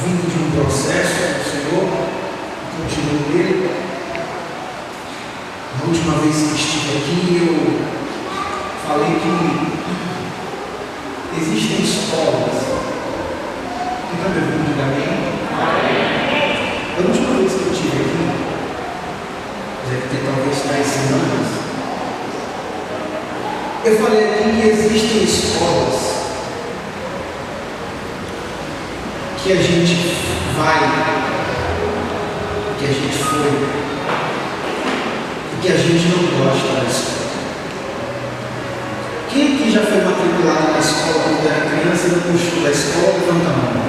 vindo de um processo do Senhor, continuo nele. Na última vez que estive aqui, eu falei que existem escolas. Quem está me ouvindo, diga amém? A última vez que eu estive aqui, deve ter talvez 10 semanas, eu falei aqui que existem escolas que a gente vai, que a gente foi, e que a gente não gosta da escola. Quem aqui já foi matriculado na escola quando era criança e não gostou da escola, levanta a mão.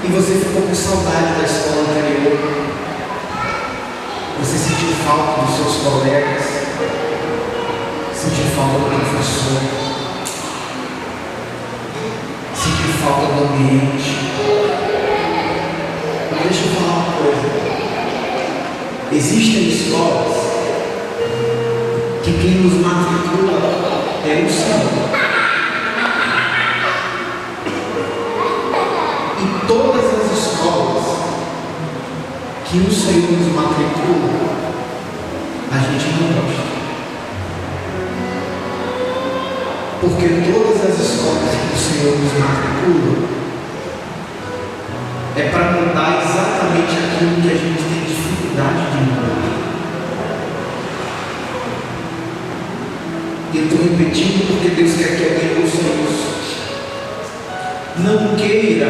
E você ficou com saudade da escola anterior. Você sentiu falta dos seus colegas, sentiu falta do professor, sentiu falta do ambiente. Mas deixa eu falar uma coisa. Existem escolas que quem nos matricula é o Senhor. E todas as escolas que o Senhor nos matricula, a gente não gosta. Porque todas as escolas que o Senhor nos matricula é para mudar exatamente aquilo que a gente tem dificuldade de mudar. E eu estou repetindo porque Deus quer que alguém ouça isso. Não queira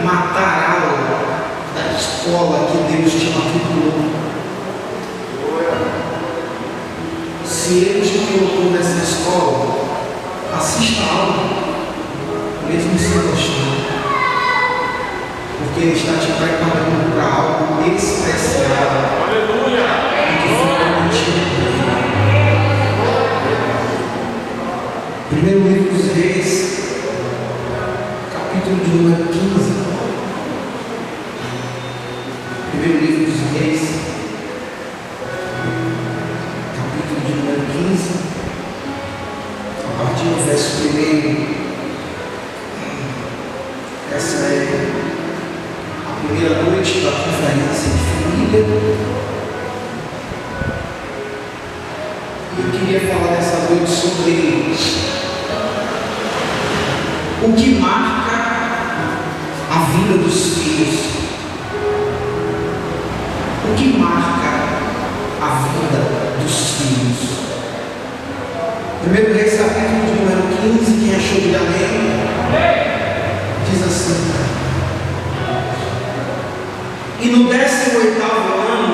matar a aula da escola que Deus te matriculou. Se Ele te colocou nessa escola, assista a aula, mesmo sem gostar, porque Ele está te preparando para algo especial. Aleluia! Que foi prometido. Primeiro livro dos Reis, capítulo de número 15. Primeiro livro dos Reis, capítulo de número 15, a partir do verso 1. Essa é a primeira noite da conferência de família. E eu queria falar nessa noite sobre o que marca a vida dos filhos. O que marca a vida dos filhos. Primeiro Reis, capítulo de número 15, quem achou de amém? Diz assim: e no 18º ano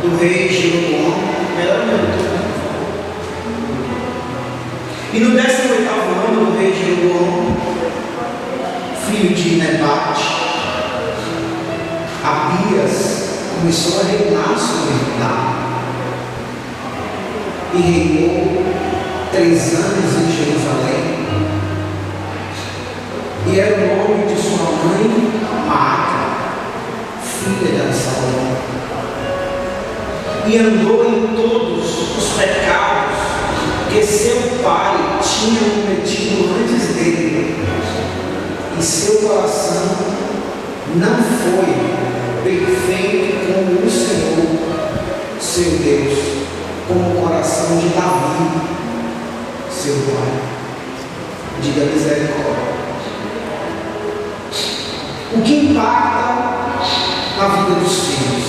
do rei Jeroboão, e no 18º ano do rei Jeroboão, filho de Nebate, Abias começou a reinar sobre Judá e reinou 3 anos em Jerusalém. E era o nome de sua mãe Maaca, filha de Absalão. E andou em todos os pecados que seu pai tinha cometido antes dele, e seu coração não foi perfeito como o Senhor, seu Deus, como o coração de Davi, seu pai. Diga misericórdia. O que impacta a vida dos filhos?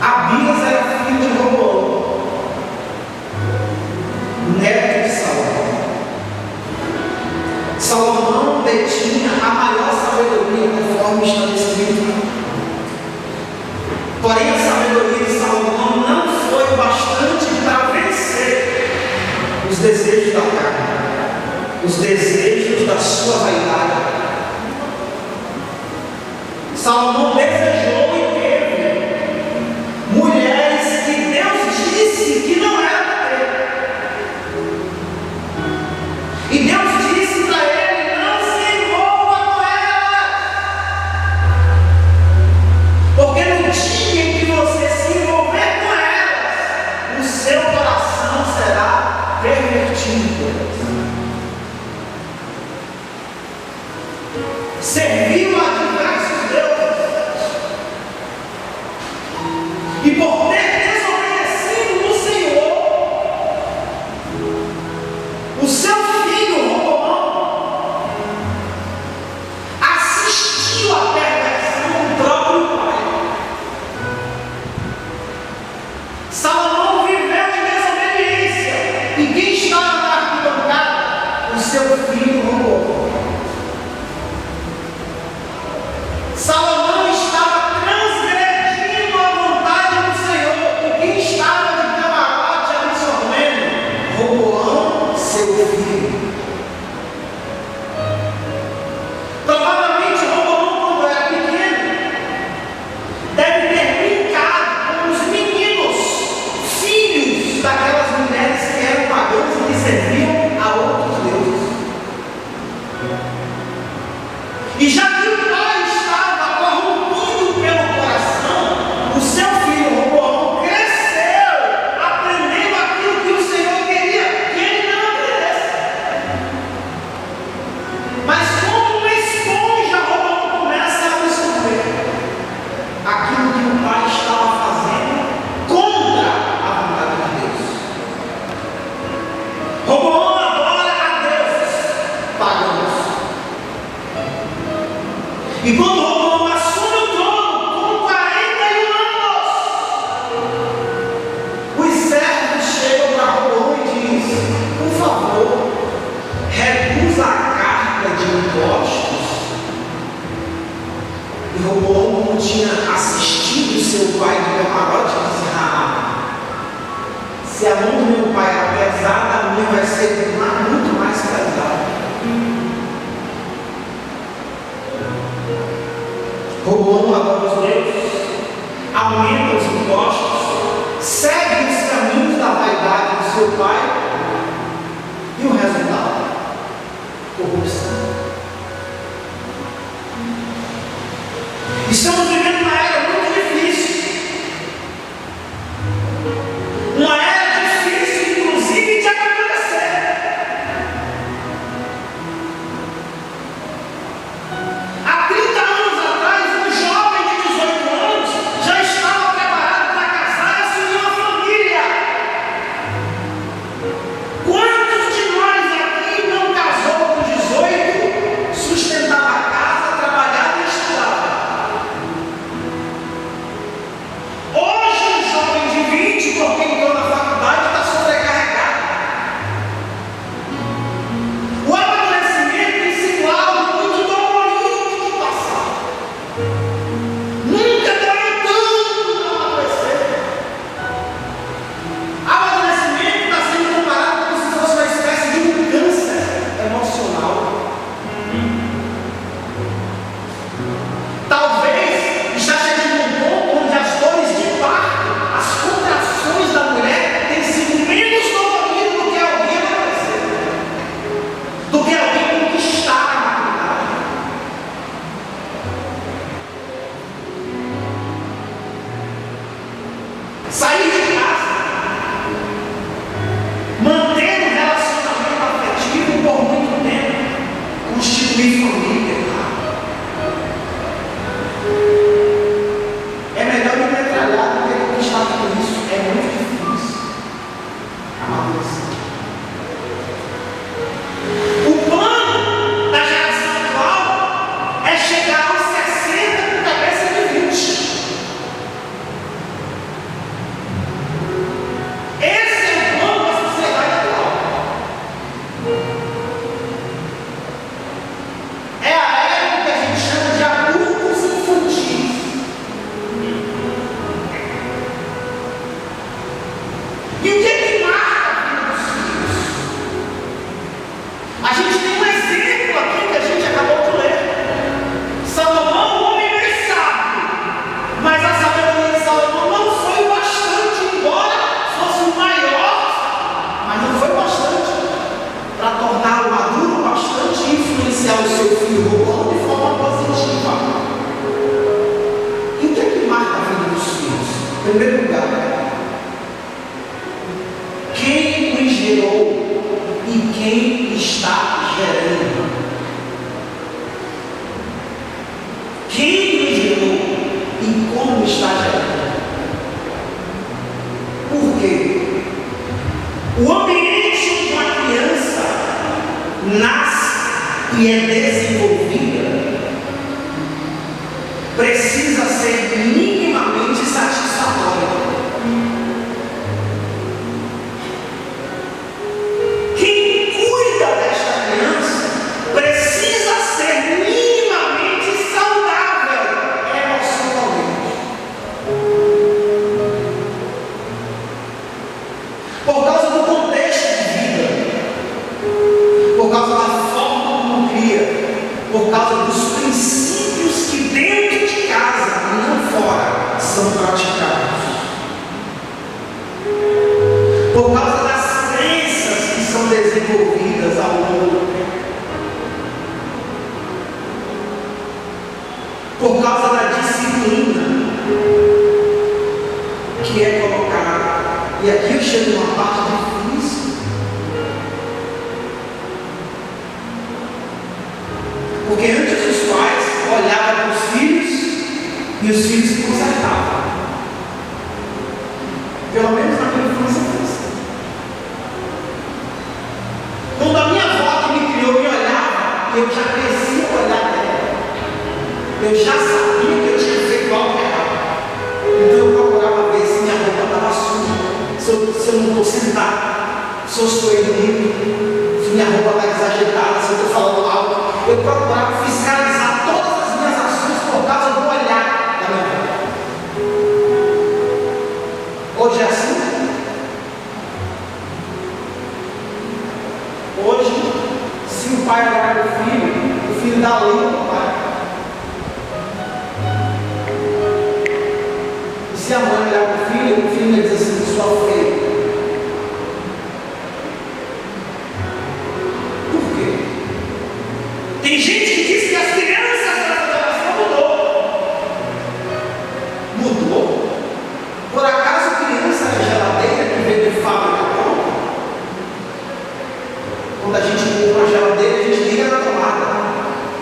Abias era filho de Roboão, neto de Salomão. Salomão detinha a maior sabedoria, conforme está escrito. Porém, a sabedoria de Salomão não foi bastante para vencer os desejos da carne, os desejos da sua vaidade. Salomão desejou e teve mulheres que Deus disse que não era para ter. E Deus disse para ele: não se envolva com elas, porque no dia em que você se envolver com elas, o seu coração será pervertido por elas. serviu a diversos deuses, e por ter desobedecido o Senhor, o seu filho Roboão assistiu à perversão do próprio pai. Salomão viveu em desobediência, e quem estava na arquibancada? O seu filho Roboão. Salomão estava transgredindo a vontade do Senhor, e quem estava de camarote absorvendo? Roboão, seu filho. Provavelmente Roboão, quando era pequeno, deve ter brincado com os meninos, filhos daquelas mulheres que eram pagãs e que serviam a outros deuses. E já que o pai estava corrompido pelo coração, o seu filho Roboão cresceu aprendendo aquilo que o Senhor queria que ele não aprendesse. Mas como uma esponja, Roboão começa a absorver aquilo que o pai estava fazendo contra a vontade de Deus. Roboão adora a deuses pagãos. E quando Roboão assume o trono com 41 anos, os servos chegam para Roboão e dizem: por favor, reduza a carga de impostos. E Roboão, como tinha assistido seu pai de camarote, disse: se a mão do meu pai é pesada, a minha vai ser muito mais pesada. Roboão adora os deuses, aumenta os impostos, segue os caminhos da vaidade do seu pai, e o resultado? Corrupção. Estamos vivendo uma era muito difícil, uma era difícil, inclusive, de acontecer. Há 30 anos atrás, um jovem de 18 anos já estava preparado para casar e assumir uma família. Quantos de nós aqui não casou com 18, sustentava a casa, trabalhava e estudava? Hoje, um jovem de 20, porque entrou na faculdade, está sobrecarregado. O amadurecimento tem sido algo muito dolorido de passar. Nunca doeu tanto para amadurecer. Amadurecimento está sendo comparado como se fosse uma espécie de um câncer emocional. Talvez está chegando um ponto onde as dores de parto, as contrações da mulher têm sido menos doloridas do que alguém amadurecer, do que alguém conquistar a maturidade. Sair de casa, manter um relacionamento afetivo por muito tempo, constituir família. É melhor me metralhar do que conquistar tudo isso. É muito difícil amadurecer. O plano da geração atual é chegar aos 60 com cabeça de 20. Esse é o plano da sociedade atual. É a época que a gente chama de adultos infantis. E o que é que marca a vida dos filhos? A gente tem um exemplo aqui que a gente acabou de ler. Salomão, o homem mais sábio, mas a sabedoria de Salomão não foi bastante, embora fosse o maior, mas não foi bastante para torná-lo maduro bastante e influenciar o seu filho Roboão de forma positiva. E o que é que marca a vida dos filhos? Em primeiro lugar, quem os gerou e quem está gerando. e é desenvolvida, precisa ser minimamente satisfatória. Quem cuida desta criança precisa ser minimamente saudável emocionalmente. Por causa do contexto de vida, por causa da forma como cria, por causa dos princípios que dentro de casa e não fora são praticados, por causa das crenças que são desenvolvidas ao longo do tempo, por causa da disciplina que é colocada. E aqui eu chego numa parte difícil, porque antes os pais olhavam para os filhos e os filhos se consertavam. Pelo menos na minha infância foi assim. Quando a minha avó que me criou me olhava, eu já crescia o olhar dela. Eu já sabia que eu tinha feito algo errado. Então eu procurava ver se minha roupa estava suja, se eu não estou sentado, se eu estou errando, se minha roupa está exagerada, se eu estou falando algo. Eu procurava fiscalizar todas as minhas ações por causa do olhar da minha avó. Hoje é assim? Hoje, se o pai olhar para o filho dá língua para o pai. E se a mãe olhar para o filho diz assim, sua feia. Por quê? Tem gente que diz que as crianças dessa geração mudou. Por acaso criança é geladeira que veio de fábrica pronta? Quando a gente compra uma geladeira, a gente liga na tomada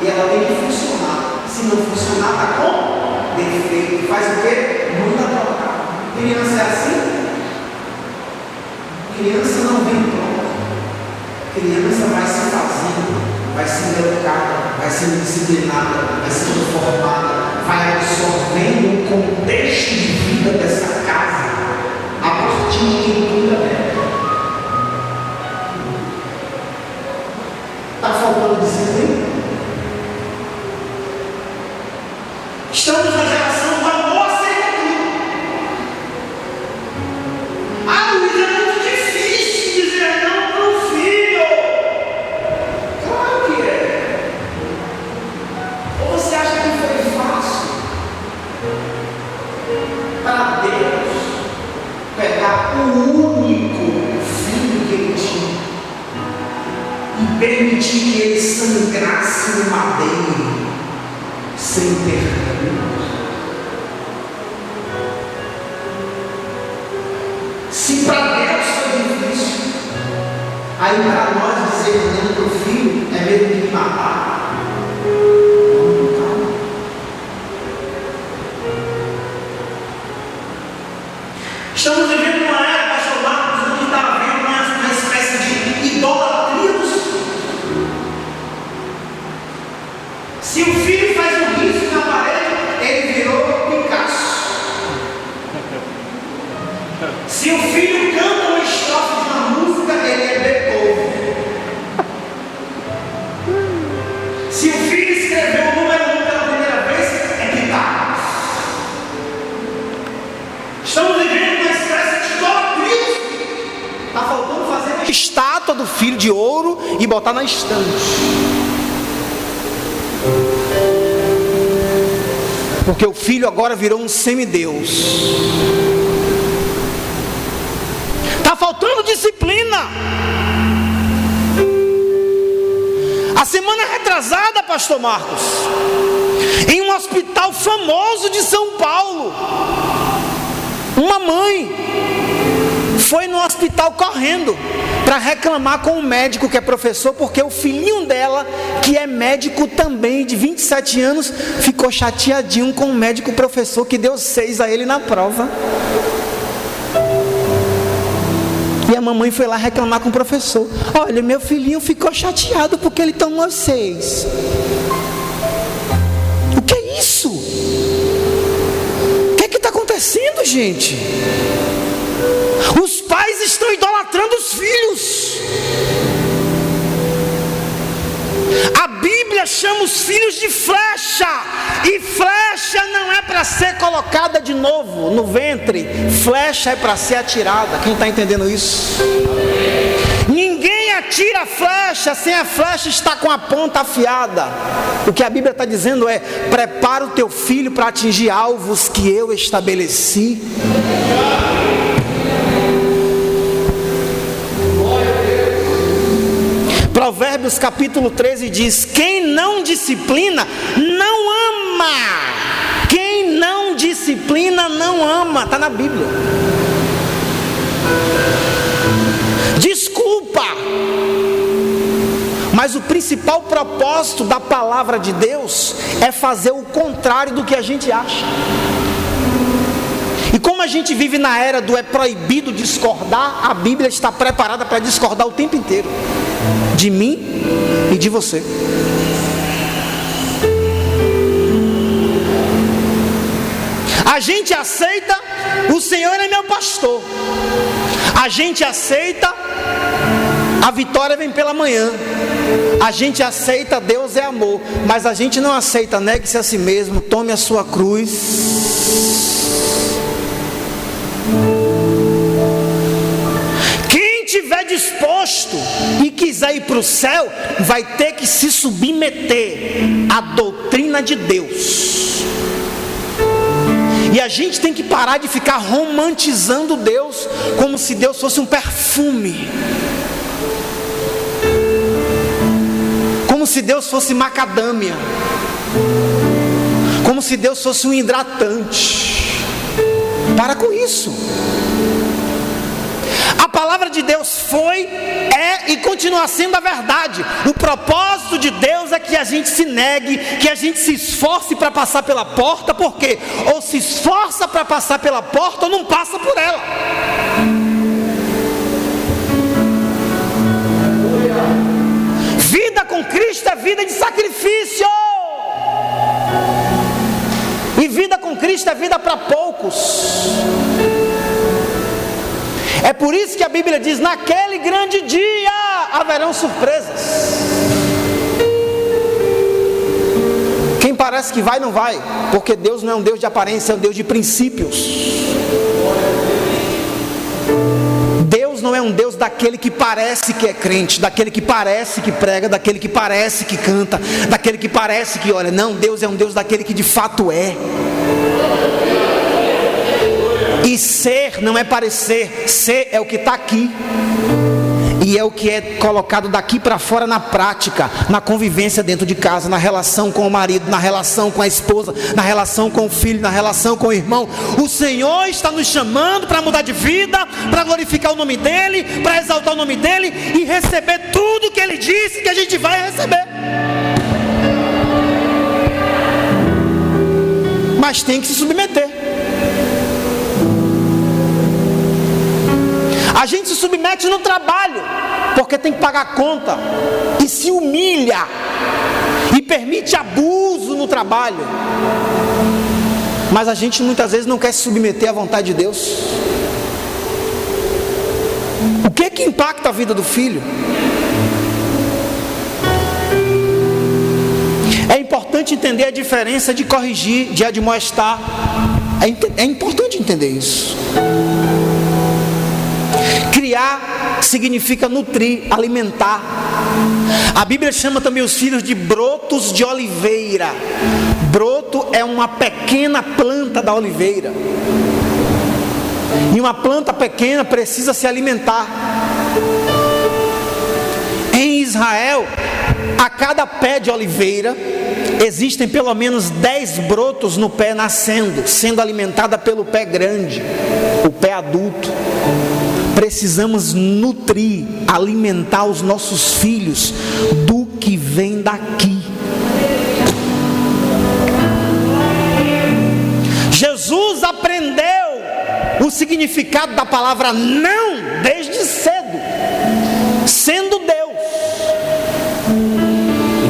e ela tem que funcionar. Se não funcionar, está com defeito. Faz o quê? Manda trocar. Criança é assim? Criança não vem pronta. Criança vai se fazendo, vai sendo educada, vai sendo disciplinada, vai sendo formada, vai absorvendo o contexto de vida dessa casa a partir de quem cuida dela. Está faltando disciplina? Estamos na geração do amor aceita tudo. Ah, Luiz, é muito difícil dizer não para o filho. Claro que é. Ou você acha que foi fácil para Deus pegar o único filho que ele tinha e permitir que ele sangrasse no madeiro sem ter culpa? Se para Deus foi difícil, aí para nós dizer não para o filho é mesmo de matar. Calma. Estamos vivendo uma era, pastor Marcos, onde está havendo uma espécie de idolatria dos filhos. Se o filho faz um risco na parede, ele virou Picasso. Se o filho canta uma estrofe de uma música, ele é Beethoven. Se o filho escreveu o número 1 pela primeira vez, é Pitágoras. Estamos vivendo uma espécie de idolatria. Está faltando fazer uma estátua do filho de ouro e botar na estante. Porque o filho agora virou um semideus. Está faltando disciplina. A semana retrasada, pastor Marcos, em um hospital famoso de São Paulo, uma mãe foi no hospital correndo para reclamar com o médico que é professor, porque o filhinho dela, que é médico também, de 27 anos, ficou chateadinho com o médico professor que deu 6 a ele na prova. E a mamãe foi lá reclamar com o professor: olha, meu filhinho ficou chateado porque ele tomou 6. O que é isso? O que é que está acontecendo, gente? Os pais estão idolatrando os filhos. A Bíblia chama os filhos de flecha, e flecha não é para ser colocada de novo no ventre, flecha é para ser atirada. Quem está entendendo isso? Ninguém atira a flecha sem a flecha estar com a ponta afiada. O que a Bíblia está dizendo é: prepara o teu filho para atingir alvos que eu estabeleci. Provérbios capítulo 13 diz: quem não disciplina, não ama. Quem não disciplina, não ama. Está na Bíblia. Desculpa, mas o principal propósito da palavra de Deus é fazer o contrário do que a gente acha. E como a gente vive na era do é proibido discordar, a Bíblia está preparada para discordar o tempo inteiro, de mim e de você. A gente aceita: o Senhor é meu pastor. A gente aceita: a vitória vem pela manhã. A gente aceita: Deus é amor. Mas a gente não aceita: negue-se a si mesmo, tome a sua cruz. Quem estiver disposto e quiser ir para o céu, vai ter que se submeter à doutrina de Deus. E a gente tem que parar de ficar romantizando Deus como se Deus fosse um perfume, como se Deus fosse macadâmia, como se Deus fosse um hidratante. Para com isso. A palavra de Deus foi, é e continua sendo a verdade. O propósito de Deus é que a gente se negue, que a gente se esforce para passar pela porta, porque ou se esforça para passar pela porta ou não passa por ela. Vida com Cristo é vida de sacrifício. E vida com Cristo é vida para poucos. É por isso que a Bíblia diz: naquele grande dia haverão surpresas. Quem parece que vai, não vai, porque Deus não é um Deus de aparência, é um Deus de princípios. Deus não é um Deus daquele que parece que é crente, daquele que parece que prega, daquele que parece que canta, daquele que parece que olha. Não, Deus é um Deus daquele que de fato é. E ser não é parecer, ser é o que está aqui. E é o que é colocado daqui para fora na prática, na convivência dentro de casa, na relação com o marido, na relação com a esposa, na relação com o filho, na relação com o irmão. O Senhor está nos chamando para mudar de vida, para glorificar o nome dEle, para exaltar o nome dEle e receber tudo que Ele disse que a gente vai receber. Mas tem que se submeter. A gente se submete no trabalho, porque tem que pagar a conta, e se humilha, e permite abuso no trabalho. Mas a gente muitas vezes não quer se submeter à vontade de Deus. O que é que impacta a vida do filho? É importante entender a diferença de corrigir, de admoestar. É importante entender isso. Criar significa nutrir, alimentar. A Bíblia chama também os filhos de brotos de oliveira. Broto é uma pequena planta da oliveira. E uma planta pequena precisa se alimentar. Em Israel, a cada pé de oliveira existem pelo menos 10 brotos no pé nascendo, sendo alimentada pelo pé grande, o pé adulto. Precisamos nutrir, alimentar os nossos filhos do que vem daqui. Jesus aprendeu o significado da palavra não desde cedo. sendo Deus.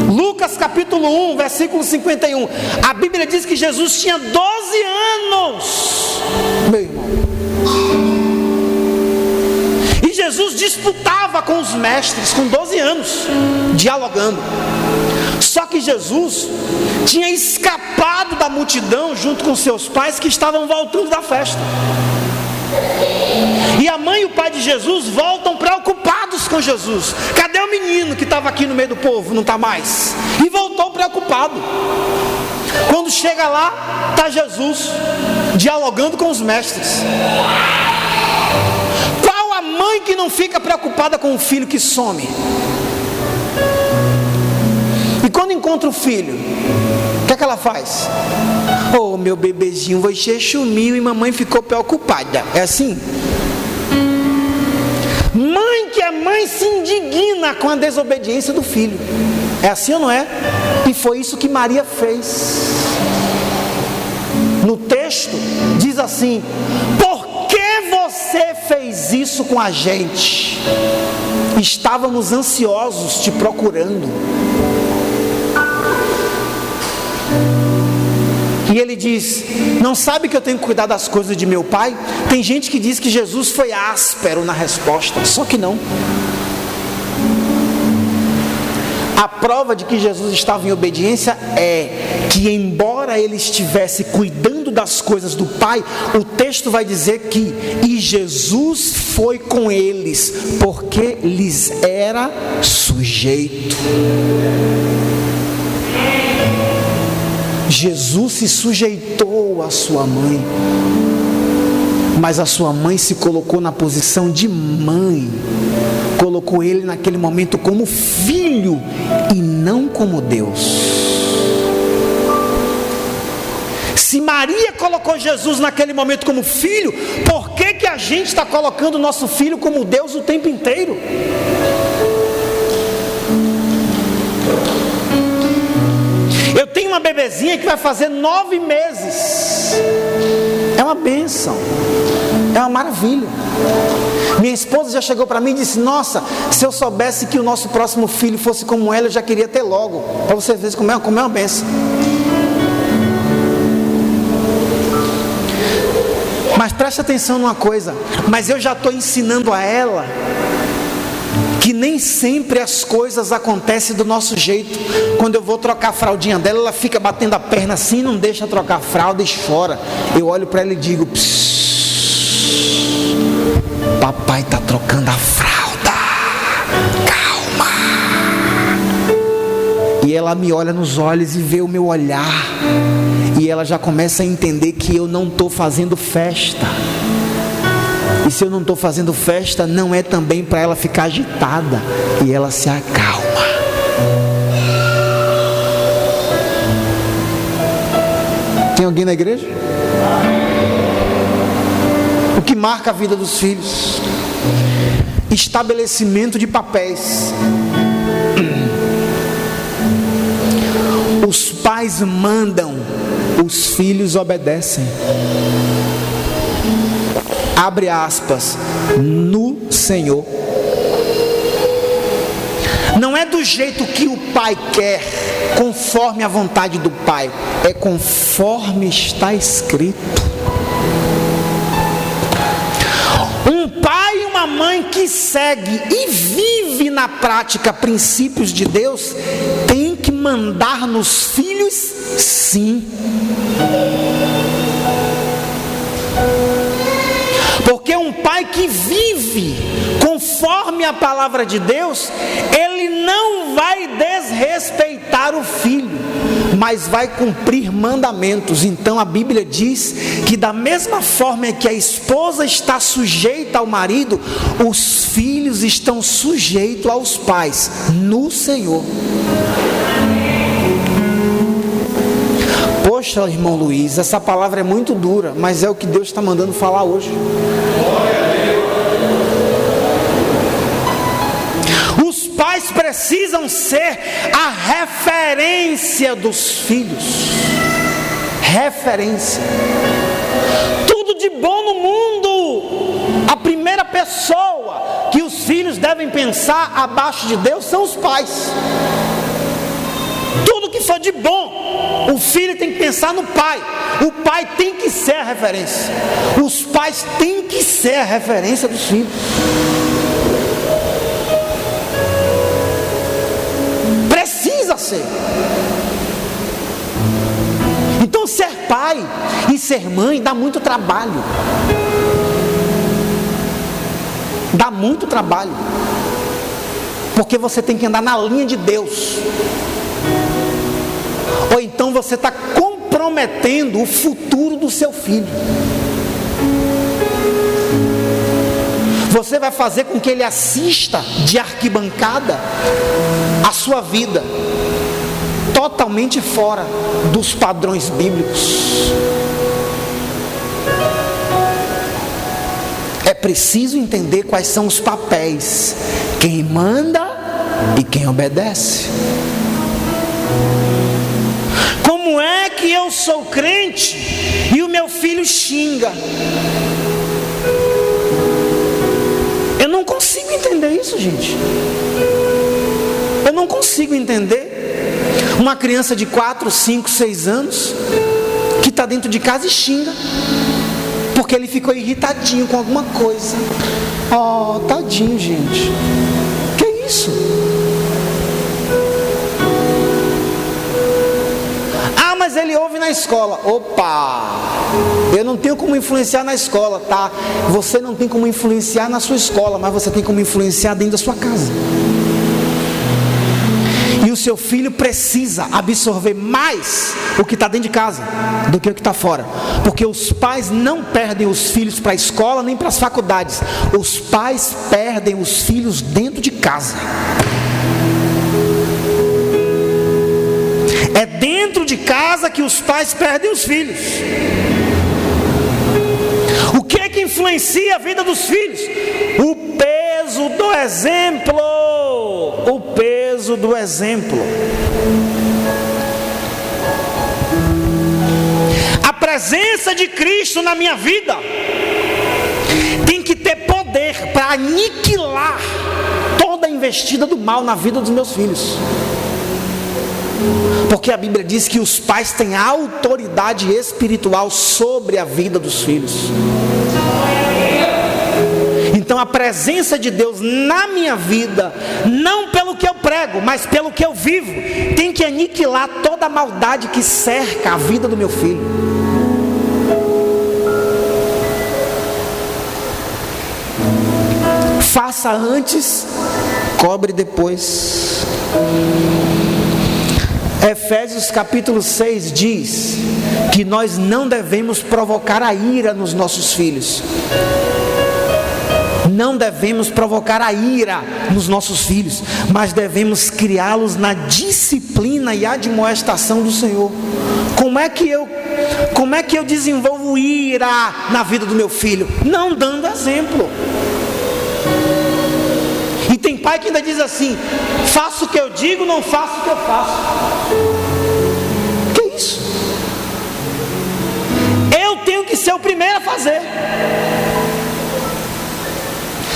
Lucas capítulo 1, versículo 51. A Bíblia diz que Jesus tinha 12 anos, meu irmão. E Jesus disputava com os mestres com 12 anos, dialogando. Só que Jesus tinha escapado da multidão junto com seus pais que estavam voltando da festa. E a mãe e o pai de Jesus voltam preocupados com Jesus. Cadê o menino que estava aqui no meio do povo? Não está mais. E voltou preocupado. Quando chega lá, está Jesus dialogando com os mestres. Qual a mãe que não fica preocupada com o filho que some? E quando encontra o filho, o que é que ela faz? Oh, meu bebezinho, você sumiu e mamãe ficou preocupada. É assim? Mãe que é mãe se indigna com a desobediência do filho. É assim ou não é? E foi isso que Maria fez. No texto diz assim: por que você fez isso com a gente? Estávamos ansiosos te procurando. E ele diz: não sabe que eu tenho que cuidar das coisas de meu pai? Tem gente que diz que Jesus foi áspero na resposta, só que não. A prova de que Jesus estava em obediência é que, embora ele estivesse cuidando das coisas do pai, o texto vai dizer que e Jesus foi com eles, porque lhes era sujeito. Jesus se sujeitou à sua mãe, mas a sua mãe se colocou na posição de mãe, colocou ele naquele momento como filho e não como Deus. Se Maria colocou Jesus naquele momento como filho, por que que a gente está colocando o nosso filho como Deus o tempo inteiro? Eu tenho uma bebezinha que vai fazer 9 meses. É uma bênção, é uma maravilha. Minha esposa já chegou para mim e disse: nossa, se eu soubesse que o nosso próximo filho fosse como ela, eu já queria ter logo. Para vocês verem como é uma bênção. Mas preste atenção numa coisa: mas eu já estou ensinando a ela que nem sempre as coisas acontecem do nosso jeito. Quando eu vou trocar a fraldinha dela, ela fica batendo a perna assim, não deixa trocar a fralda e chora. Eu olho para ela e digo: papai está trocando a fralda, calma. E ela me olha nos olhos e vê o meu olhar, e ela já começa a entender que eu não estou fazendo festa. E se eu não estou fazendo festa, não é também para ela ficar agitada. E ela se acalma. Tem alguém na igreja? O que marca a vida dos filhos? Estabelecimento de papéis. Os pais mandam, os filhos obedecem. Abre aspas, no Senhor. Não é do jeito que o pai quer, conforme a vontade do pai, é conforme está escrito. Um pai e uma mãe que segue e vive na prática princípios de Deus, tem que mandar nos filhos, sim. Porque um pai que vive conforme a palavra de Deus, ele não vai desrespeitar o filho, mas vai cumprir mandamentos. Então a Bíblia diz que da mesma forma que a esposa está sujeita ao marido, os filhos estão sujeitos aos pais no Senhor. Poxa, irmão Luiz, essa palavra é muito dura, mas é o que Deus está mandando falar hoje. Os pais precisam ser a referência dos filhos. Referência. Tudo de bom no mundo a primeira pessoa que os filhos devem pensar abaixo de Deus são os pais. Tudo que for de bom, o filho tem que pensar no pai. O pai tem que ser a referência. Os pais têm que ser a referência dos filhos. Precisa ser. Então ser pai e ser mãe dá muito trabalho. Dá muito trabalho. Porque você tem que andar na linha de Deus. Ou então você está comprometendo o futuro do seu filho. Você vai fazer com que ele assista de arquibancada a sua vida totalmente fora dos padrões bíblicos. É preciso entender quais são os papéis, quem manda e quem obedece. Como é que eu sou crente e o meu filho xinga? Eu não consigo entender isso, gente. Eu não consigo entender uma criança de 4, 5, 6 anos que está dentro de casa e xinga porque ele ficou irritadinho com alguma coisa. Oh, tadinho, gente. Que isso? Ah, mas ele ouve na escola. Opa! Eu não tenho como influenciar na escola, tá? Você não tem como influenciar na sua escola, mas você tem como influenciar dentro da sua casa. E o seu filho precisa absorver mais o que está dentro de casa do que o que está fora. Porque os pais não perdem os filhos para a escola nem para as faculdades. Os pais perdem os filhos dentro de casa. É dentro de casa que os pais perdem os filhos. O que é que influencia a vida dos filhos? O peso do exemplo. O peso do exemplo. A presença de Cristo na minha vida tem que ter poder para aniquilar toda a investida do mal na vida dos meus filhos. Porque a Bíblia diz que os pais têm autoridade espiritual sobre a vida dos filhos. Então a presença de Deus na minha vida, não pelo que eu prego, mas pelo que eu vivo, tem que aniquilar toda a maldade que cerca a vida do meu filho. Faça antes, cobre depois. Efésios capítulo 6 diz que nós não devemos provocar a ira nos nossos filhos. Não devemos provocar a ira nos nossos filhos, mas devemos criá-los na disciplina e admoestação do Senhor. Como é que eu desenvolvo ira na vida do meu filho? Não dando exemplo. E tem pai que ainda diz assim: faço o que eu digo, não faço o que eu faço. Que isso? Eu tenho que ser o primeiro a fazer.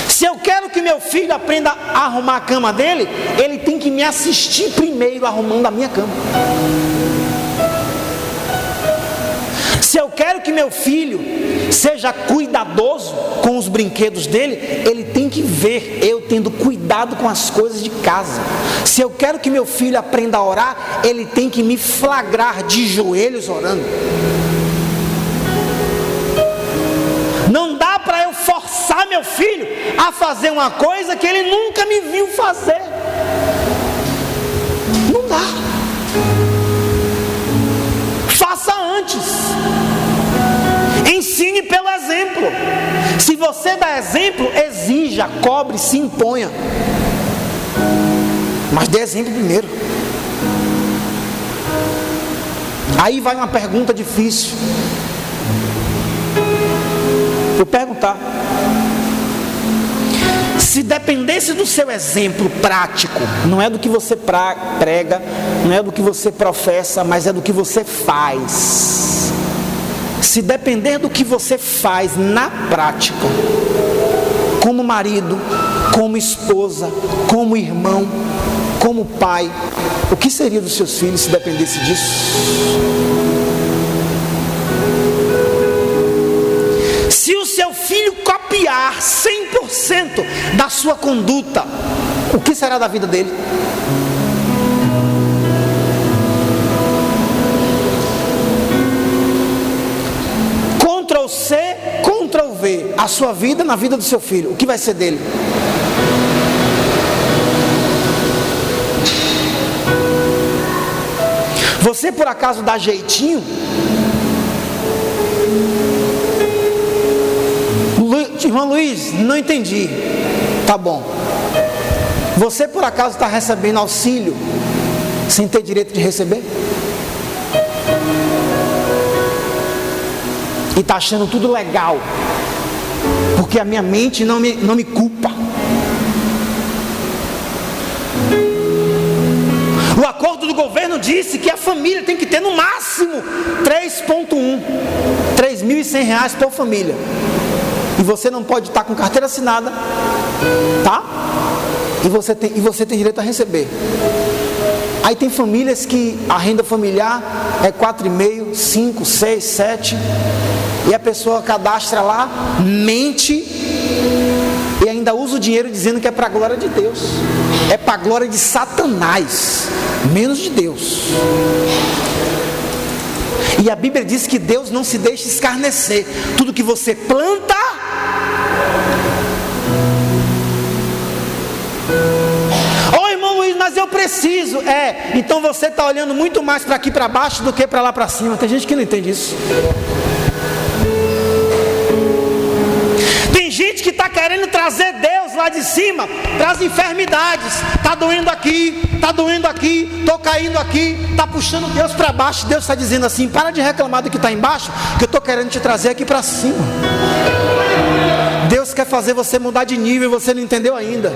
Se eu quero que meu filho aprenda a arrumar a cama dele, ele tem que me assistir primeiro arrumando a minha cama. Se eu quero que meu filho seja cuidadoso com os brinquedos dele, ele tem que ver eu tendo cuidado com as coisas de casa. Se eu quero que meu filho aprenda a orar, ele tem que me flagrar de joelhos orando. Não dá para eu forçar meu filho a fazer uma coisa que ele nunca me viu fazer. Não dá. Faça antes. Ensine pelo exemplo. Se você dá exemplo, exija, cobre, se imponha. Mas dê exemplo primeiro. Aí vai uma pergunta difícil. Vou perguntar: se dependesse do seu exemplo prático, não é do que você prega, não é do que você professa, mas é do que você faz. Se depender do que você faz na prática, marido, como esposa, como irmão, como pai, o que seria dos seus filhos se dependesse disso? Se o seu filho copiar 100% da sua conduta, o que será da vida dele? Ctrl C, Ctrl V, a sua vida na vida do seu filho, o que vai ser dele? Você por acaso dá jeitinho? Irmão Luiz, não entendi. Tá bom. Você por acaso está recebendo auxílio sem ter direito de receber? E está achando tudo legal, porque a minha mente não me culpa. O acordo do governo disse que a família tem que ter no máximo 3.1, R$3.100 por família. E você não pode estar com carteira assinada, tá? E você tem direito a receber. Aí tem famílias que a renda familiar é 4,5, 5, 6, 7. E a pessoa cadastra lá, mente e ainda usa o dinheiro dizendo que é para a glória de Deus. É para a glória de Satanás, menos de Deus. E a Bíblia diz que Deus não se deixa escarnecer. Tudo que você planta, mas eu preciso. Então você está olhando muito mais para aqui para baixo do que para lá para cima. Tem gente que não entende isso. Tem gente que está querendo trazer Deus lá de cima para as enfermidades. Está doendo aqui, estou caindo aqui, está puxando Deus para baixo. Deus está dizendo assim: para de reclamar do que está embaixo, que eu estou querendo te trazer aqui para cima. Deus quer fazer você mudar de nível e você não entendeu ainda.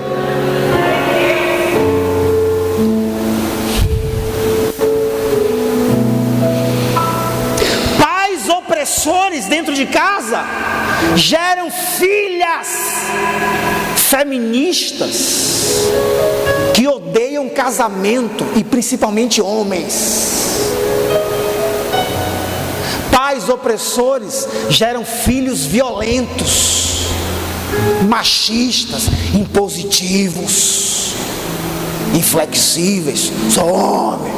Opressores dentro de casa geram filhas feministas que odeiam casamento e principalmente homens. Pais opressores geram filhos violentos, machistas, impositivos, inflexíveis. Sou homem,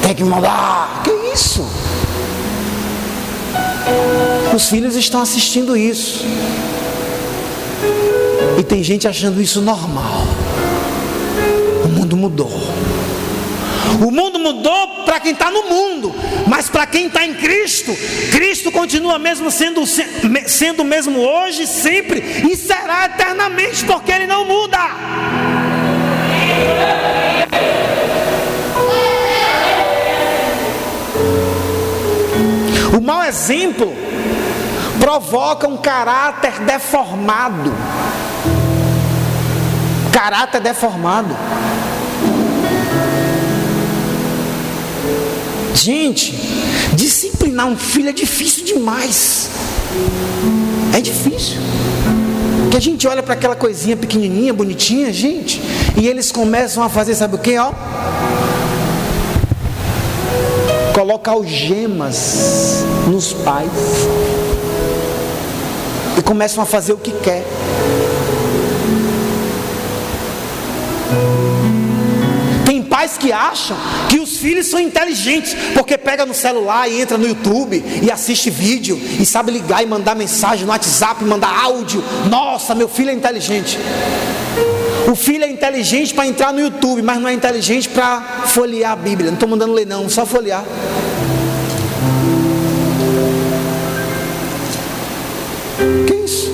tem que mandar. Que isso? Os filhos estão assistindo isso e tem gente achando isso normal. O mundo mudou. O mundo mudou para quem está no mundo, mas para quem está em Cristo, Cristo continua mesmo sendo o mesmo hoje, sempre e será eternamente, porque Ele não muda. O mau exemplo provoca um caráter deformado. Caráter deformado. Gente, disciplinar um filho é difícil demais. É difícil. Porque a gente olha para aquela coisinha pequenininha, bonitinha, gente, e eles começam a fazer, sabe o que, ó? Coloca algemas nos pais e começam a fazer o que quer. Tem pais que acham que os filhos são inteligentes porque pega no celular e entra no YouTube e assiste vídeo e sabe ligar e mandar mensagem no WhatsApp, mandar áudio. Nossa, meu filho é inteligente. O filho é inteligente para entrar no YouTube, mas não é inteligente para folhear a Bíblia. Não estou mandando ler não, só folhear. Que isso?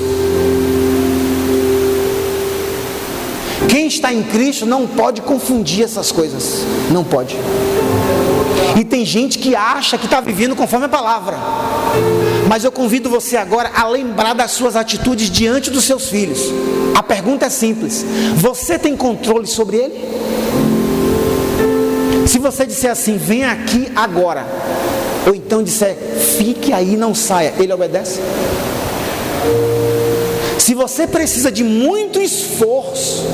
Quem está em Cristo não pode confundir essas coisas. Não pode. E tem gente que acha que está vivendo conforme a palavra. Mas eu convido você agora a lembrar das suas atitudes diante dos seus filhos. A pergunta é simples: você tem controle sobre ele? Se você disser assim, vem aqui agora, ou então disser, fique aí, não saia, ele obedece? Se você precisa de muito esforço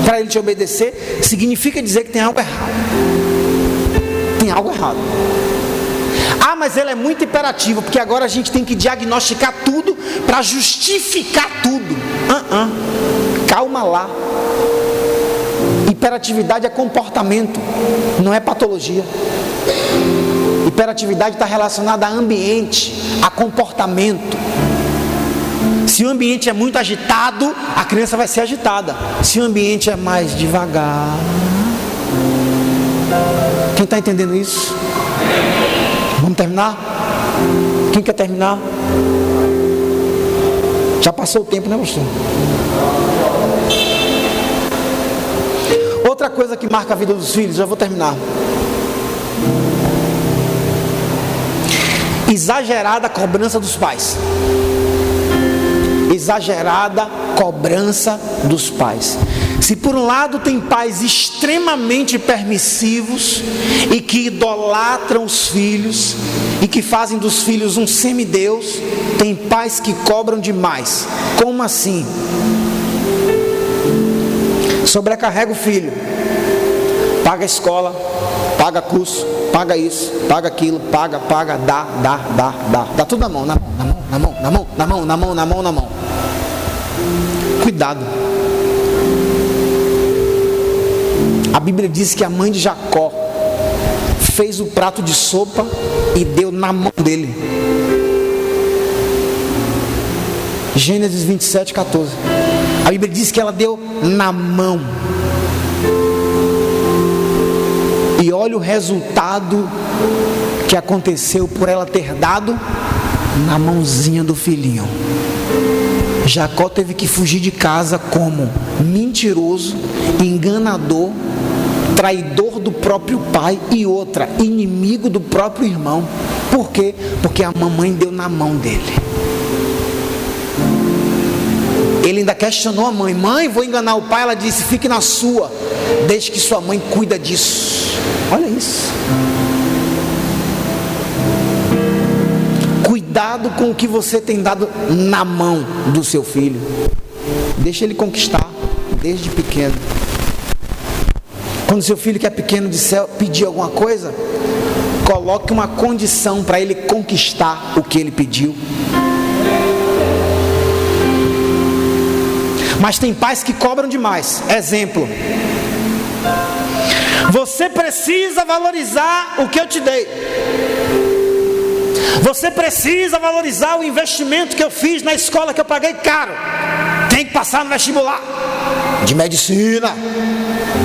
para ele te obedecer, significa dizer que tem algo errado. Tem algo errado. Ah, mas ele é muito imperativo, porque agora a gente tem que diagnosticar tudo para justificar tudo. Calma lá. Hiperatividade é comportamento, não é patologia. Hiperatividade está relacionada a ambiente, a comportamento. Se o ambiente é muito agitado, a criança vai ser agitada. Se o ambiente é mais devagar... Quem está entendendo isso? Vamos terminar? Quem quer terminar? Já passou o tempo, né, pastor? Outra coisa que marca a vida dos filhos, já vou terminar. Exagerada cobrança dos pais. Exagerada cobrança dos pais. Se por um lado tem pais extremamente permissivos e que idolatram os filhos e que fazem dos filhos um semideus, tem pais que cobram demais. Como assim? Sobrecarrega o filho, paga a escola, paga curso, paga isso, paga aquilo, paga, dá tudo na mão. Cuidado. A Bíblia diz que a mãe de Jacó fez o prato de sopa e deu na mão dele. Gênesis 27, 14. A Bíblia diz que ela deu na mão. E olha o resultado que aconteceu por ela ter dado na mãozinha do filhinho. Jacó teve que fugir de casa como mentiroso, enganador, traidor do próprio pai e outra, inimigo do próprio irmão. Por quê? Porque a mamãe deu na mão dele. Ele ainda questionou a mãe: mãe, vou enganar o pai? Ela disse: fique na sua, deixe que sua mãe cuida disso. Olha isso. Cuidado com o que você tem dado na mão do seu filho. Deixa ele conquistar desde pequeno. Quando seu filho que é pequeno pedir alguma coisa, coloque uma condição para ele conquistar o que ele pediu. Mas tem pais que cobram demais. Exemplo: você precisa valorizar o que eu te dei. Você precisa valorizar o investimento que eu fiz na escola que eu paguei caro. Tem que passar no vestibular de medicina.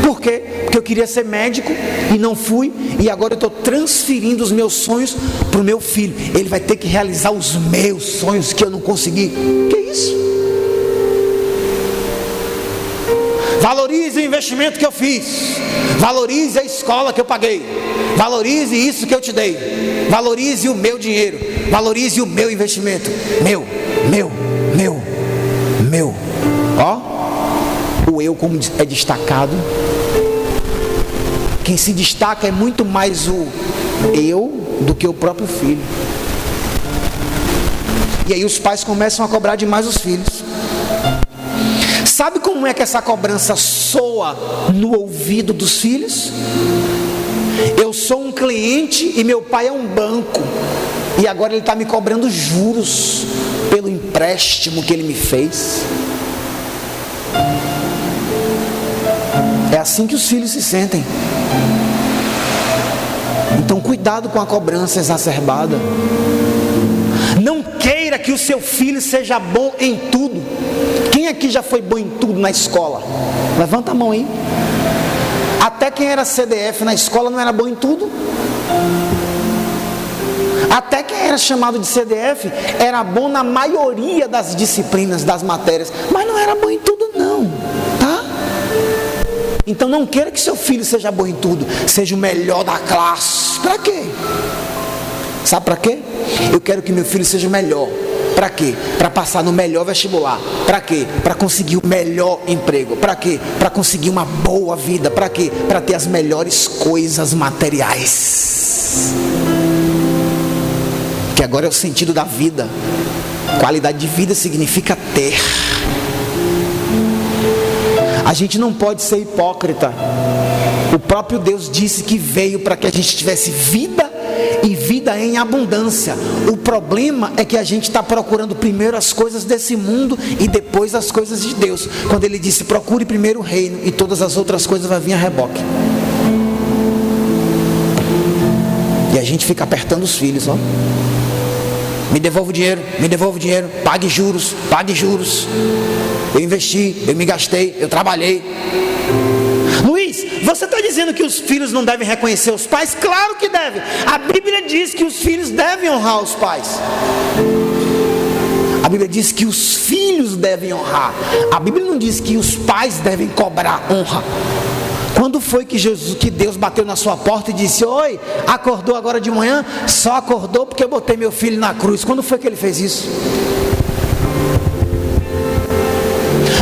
Por quê? Porque eu queria ser médico e não fui, e agora eu estou transferindo os meus sonhos para o meu filho. Ele vai ter que realizar os meus sonhos que eu não consegui. Que isso? Valorize o investimento que eu fiz. Valorize a escola que eu paguei. Valorize isso que eu te dei. Valorize o meu dinheiro. Valorize o meu investimento. Meu. Ó, o eu como é destacado. Quem se destaca é muito mais o eu do que o próprio filho. E aí os pais começam a cobrar demais os filhos. Sabe como é que essa cobrança soa no ouvido dos filhos? Eu sou um cliente e meu pai é um banco, e agora ele está me cobrando juros pelo empréstimo que ele me fez. É assim que os filhos se sentem. Então cuidado com a cobrança exacerbada. Não queira que o seu filho seja bom em tudo. Quem aqui já foi bom em tudo na escola? Levanta a mão aí. Até quem era CDF na escola não era bom em tudo. Até quem era chamado de CDF era bom na maioria das disciplinas, das matérias, mas não era bom em tudo não, tá? Então não queira que seu filho seja bom em tudo, seja o melhor da classe. Para quê? Sabe para quê? Eu quero que meu filho seja o melhor. Para quê? Para passar no melhor vestibular. Para quê? Para conseguir o melhor emprego. Para quê? Para conseguir uma boa vida. Para quê? Para ter as melhores coisas materiais. Que agora é o sentido da vida. Qualidade de vida significa ter. A gente não pode ser hipócrita. O próprio Deus disse que veio para que a gente tivesse vida e vida em abundância. O problema é que a gente está procurando primeiro as coisas desse mundo e depois as coisas de Deus. Quando Ele disse, procure primeiro o reino e todas as outras coisas vão vir a reboque. E a gente fica apertando os filhos, ó. Me devolva o dinheiro, pague juros. Eu investi, eu me gastei, eu trabalhei. Luiz, você está dizendo que os filhos não devem reconhecer os pais? Claro que devem. A Bíblia diz que os filhos devem honrar os pais. A Bíblia diz que os filhos devem honrar. A Bíblia não diz que os pais devem cobrar honra. Quando foi que Deus bateu na sua porta e disse, oi, acordou agora de manhã? Só acordou porque eu botei meu filho na cruz. Quando foi que Ele fez isso?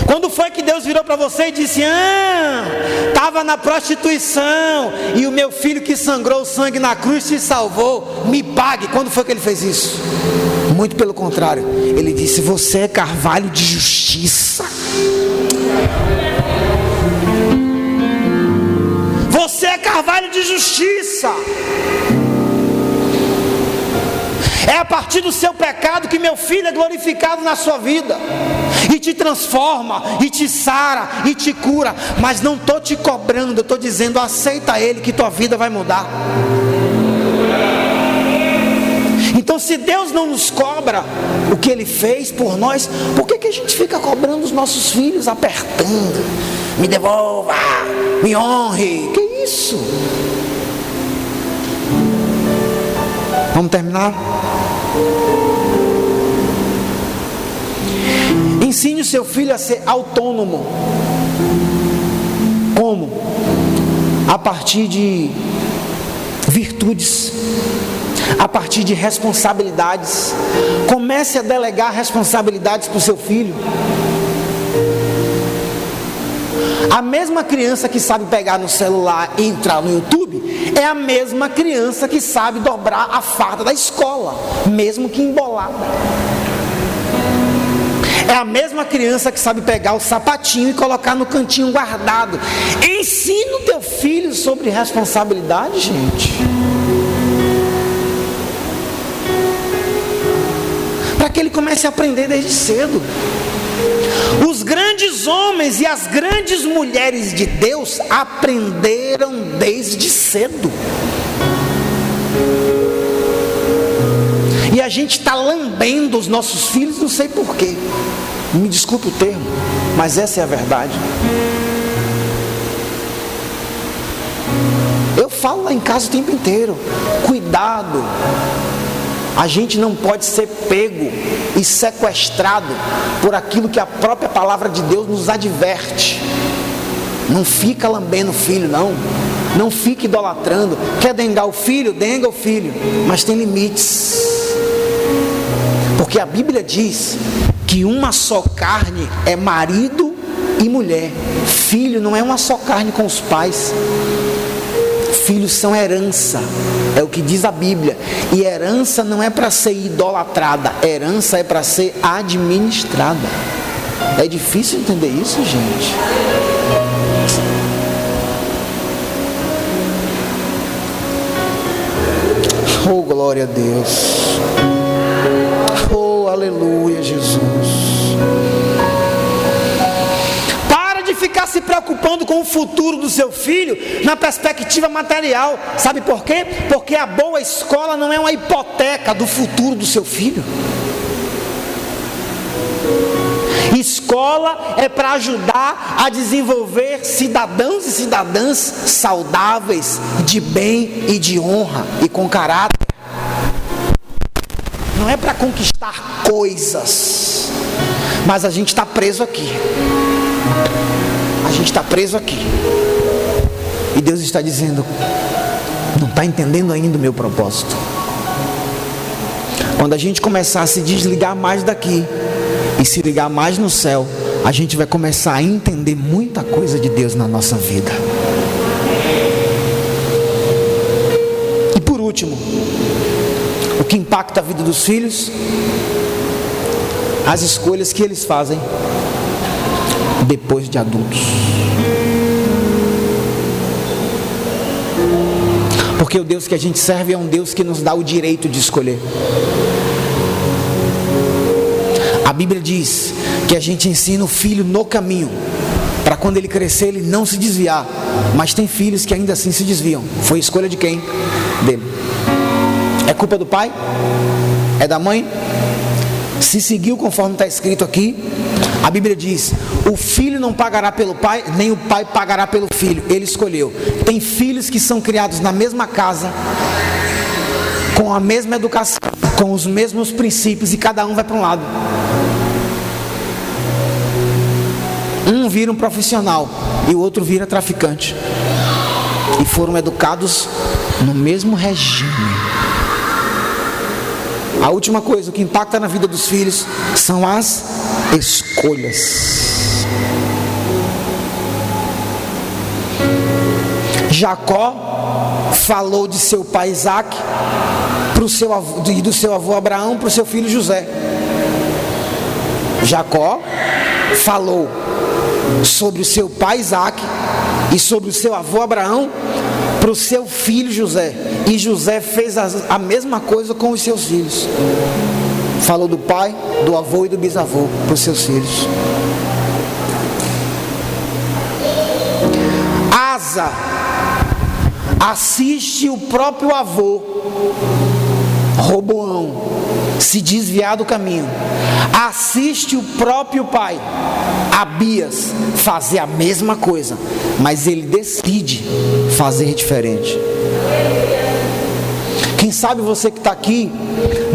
Quando foi que Deus virou para você e disse, estava na prostituição e o meu filho que sangrou o sangue na cruz te salvou, me pague? Quando foi que Ele fez isso? Muito pelo contrário, Ele disse, você é carvalho de justiça. Você é carvalho de justiça. É a partir do seu pecado que meu filho é glorificado na sua vida, e te transforma, e te sara, e te cura. Mas não estou te cobrando, eu estou dizendo, aceita Ele que tua vida vai mudar. Então, se Deus não nos cobra o que Ele fez por nós, por que a gente fica cobrando os nossos filhos, apertando? Me devolva, me honre. Que isso? Vamos terminar? Ensine o seu filho a ser autônomo. Como? A partir de virtudes, a partir de responsabilidades. Comece a delegar responsabilidades para o seu filho. A mesma criança que sabe pegar no celular e entrar no YouTube é a mesma criança que sabe dobrar a farda da escola, mesmo que embolada. É a mesma criança que sabe pegar o sapatinho e colocar no cantinho guardado. Ensina o teu filho sobre responsabilidade, gente. Para que ele comece a aprender desde cedo. Os grandes homens e as grandes mulheres de Deus aprenderam desde cedo. E a gente está lambendo os nossos filhos, não sei porquê. Me desculpe o termo, mas essa é a verdade. Eu falo lá em casa o tempo inteiro, cuidado. A gente não pode ser pego e sequestrado por aquilo que a própria palavra de Deus nos adverte. Não fica lambendo o filho, não. Não fica idolatrando. Quer dengar o filho? Denga o filho. Mas tem limites. Porque a Bíblia diz que uma só carne é marido e mulher. Filho não é uma só carne com os pais. Filhos são herança, é o que diz a Bíblia. E herança não é para ser idolatrada, herança é para ser administrada. É difícil entender isso, gente. Oh, glória a Deus. Oh, aleluia, Jesus. Ficar se preocupando com o futuro do seu filho na perspectiva material. Sabe por quê? Porque a boa escola não é uma hipoteca do futuro do seu filho. Escola é para ajudar a desenvolver cidadãos e cidadãs saudáveis, de bem e de honra e com caráter. Não é para conquistar coisas. Mas a gente está preso aqui. A gente está preso aqui. E Deus está dizendo, não está entendendo ainda o meu propósito. Quando a gente começar a se desligar mais daqui e se ligar mais no céu, a gente vai começar a entender muita coisa de Deus na nossa vida. E por último, o que impacta a vida dos filhos as escolhas que eles fazem depois de adultos. Porque o Deus que a gente serve é um Deus que nos dá o direito de escolher. A Bíblia diz que a gente ensina o filho no caminho, para quando ele crescer ele não se desviar. Mas tem filhos que ainda assim se desviam. Foi escolha de quem? Dele. É culpa do pai? É da mãe? Se seguiu conforme está escrito aqui, a Bíblia diz: o filho não pagará pelo pai, nem o pai pagará pelo filho. Ele escolheu. Tem filhos que são criados na mesma casa, com a mesma educação, com os mesmos princípios, e cada um vai para um lado. Um vira um profissional e o outro vira traficante, e foram educados no mesmo regime. A última coisa, o que impacta na vida dos filhos são as escolhas. Jacó falou de seu pai Isaac e do seu avô Abraão para o seu filho José. Jacó falou sobre o seu pai Isaac e sobre o seu avô Abraão para o seu filho José. E José fez a mesma coisa com os seus filhos. Falou do pai, do avô e do bisavô para os seus filhos. Asa assiste o próprio avô Roboão se desviar do caminho. Assiste o próprio pai Abias fazer a mesma coisa, mas ele decide fazer diferente. Quem sabe você que está aqui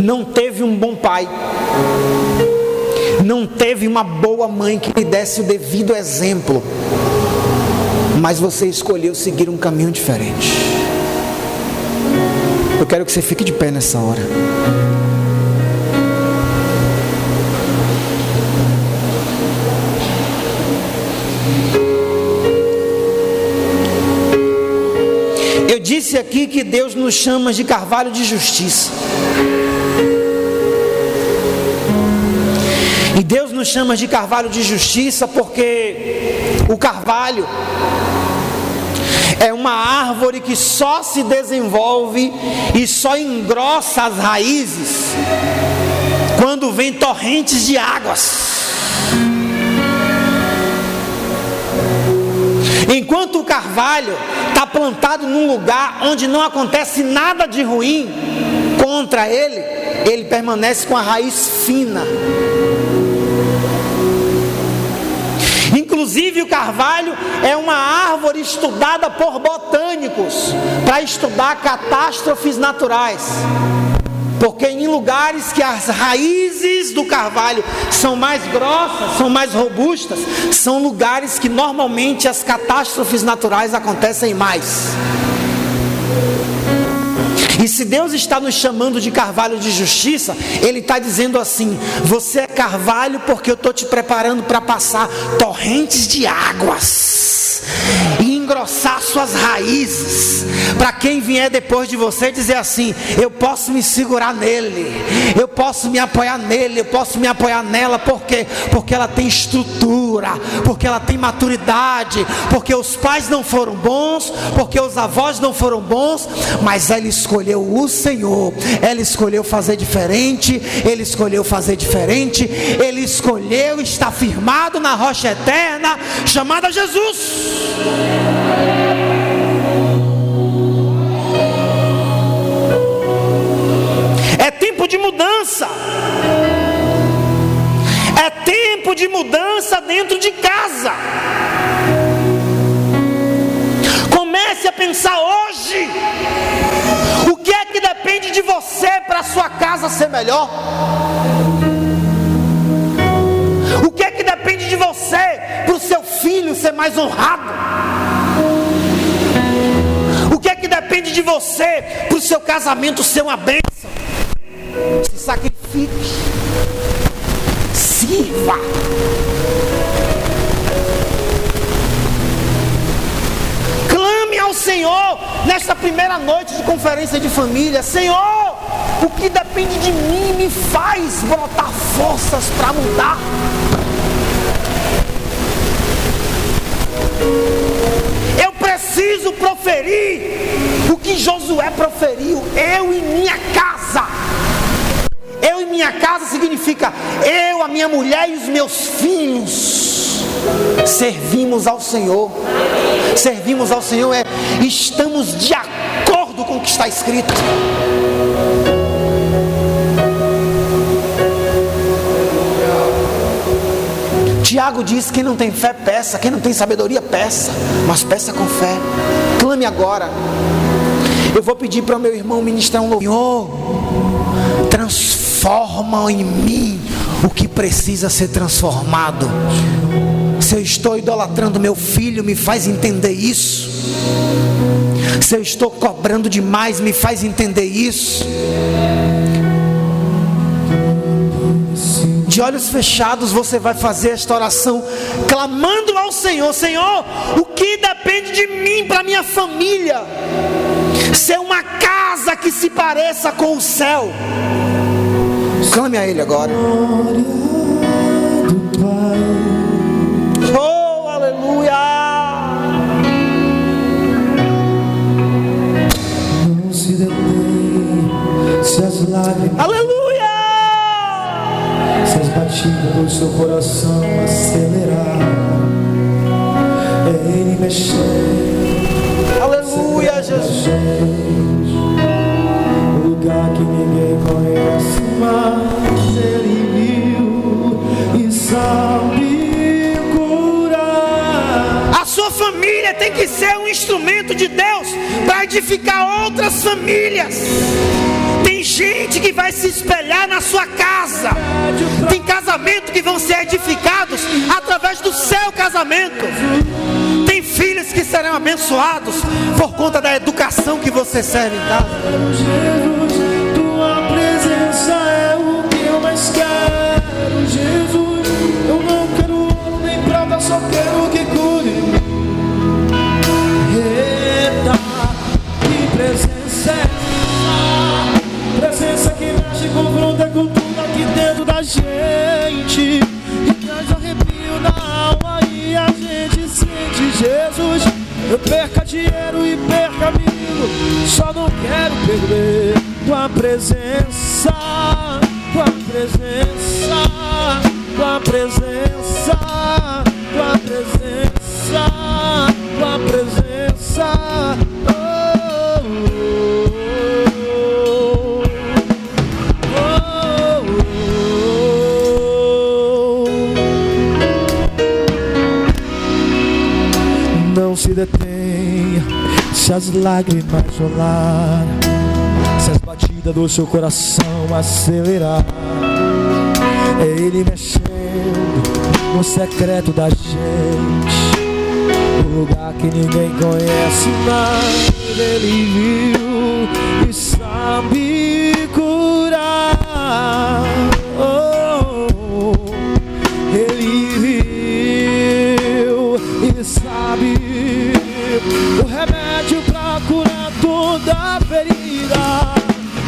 não teve um bom pai, não teve uma boa mãe que lhe desse o devido exemplo, mas você escolheu seguir um caminho diferente. Eu quero que você fique de pé nessa hora. Eu disse aqui que Deus nos chama de carvalho de justiça. E Deus nos chama de carvalho de justiça porque o carvalho é uma árvore que só se desenvolve e só engrossa as raízes quando vem torrentes de águas. Enquanto o carvalho está plantado num lugar onde não acontece nada de ruim contra ele, ele permanece com a raiz fina. Inclusive o carvalho é uma árvore estudada por botânicos para estudar catástrofes naturais. Porque em lugares que as raízes do carvalho são mais grossas, são mais robustas, são lugares que normalmente as catástrofes naturais acontecem mais. E se Deus está nos chamando de carvalho de justiça, Ele está dizendo assim: você é carvalho porque eu estou te preparando para passar torrentes de águas e engrossar suas raízes, para quem vier depois de você dizer assim: eu posso me segurar nele, eu posso me apoiar nele, eu posso me apoiar nela. Por quê? Porque ela tem estrutura, porque ela tem maturidade, porque os pais não foram bons, porque os avós não foram bons, mas ela escolheu o Senhor, ela escolheu fazer diferente, ele escolheu fazer diferente, ele escolheu estar firmado na rocha eterna chamada Jesus. É tempo de mudança. É tempo de mudança dentro de casa. Comece a pensar hoje. O que é que depende de você para a sua casa ser melhor? O que é que depende de você para o seu filho ser mais honrado? O que é que depende de você para o seu casamento ser uma bênção? Se sacrifique, sirva. Clame ao Senhor nesta primeira noite de conferência de família: Senhor, o que depende de mim me faz brotar forças para mudar. Eu preciso proferir o que Josué proferiu: eu e minha casa. Eu e minha casa significa eu, a minha mulher e os meus filhos servimos ao Senhor. Servimos ao Senhor estamos de acordo com o que está escrito. Tiago diz: quem não tem fé peça, quem não tem sabedoria peça, mas peça com fé. Clame agora. Eu vou pedir para o meu irmão ministrar um louvor. Senhor, transforma em mim o que precisa ser transformado. Se eu estou idolatrando meu filho, me faz entender isso. Se eu estou cobrando demais, me faz entender isso. De olhos fechados você vai fazer esta oração, clamando ao Senhor: Senhor, o que depende de mim para minha família? Ser uma casa que se pareça com o céu. Clame a Ele agora. Oh, aleluia! Não se detém, se as lágrimas, Aleluia! se as batidas do seu coração acelerar, é Ele mexer. Aleluia, Jesus. O lugar que ninguém conhece, mas Ele viu e sabe curar. A sua família tem que ser um instrumento de Deus para edificar outras famílias. Tem gente que vai se espelhar na sua casa. Tem casamento que vão ser edificados através do seu casamento. Tem filhos que serão abençoados por conta da educação que você serve em casa. Jesus, tua presença é o que eu mais quero. Jesus, eu não quero ouro nem prata, só quero que cure. Eita, que presença é essa? Presença que mexe, confronta com tudo aqui dentro da gente e traz arrepio na alma e a gente sente. Jesus, eu perca dinheiro e perca amigo, só não quero perder tua presença, tua presença, tua presença, tua presença, tua presença. Não se detenha, se as lágrimas rolar, se as batidas do seu coração acelerar, é Ele mexendo no secreto da gente, no lugar que ninguém conhece, mas Ele viu e sabe curar. Ele viu e sabe o remédio pra curar toda ferida.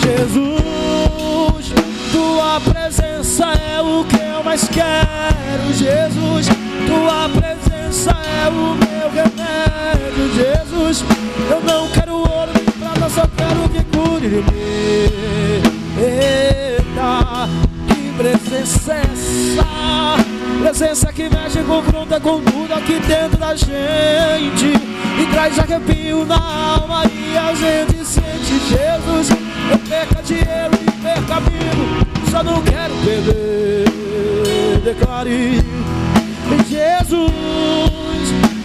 Jesus, tua presença é o que eu mais quero. Jesus, tua presença é o meu remédio. Jesus, eu não quero ouro nem prata, só quero que cure-me. Eita, que presença é essa? Presença que mexe e confronta com tudo aqui dentro da gente e traz arrepio na alma e a gente sente. Jesus, eu perca dinheiro e perca amigo, só não quero perder. Declare: Jesus,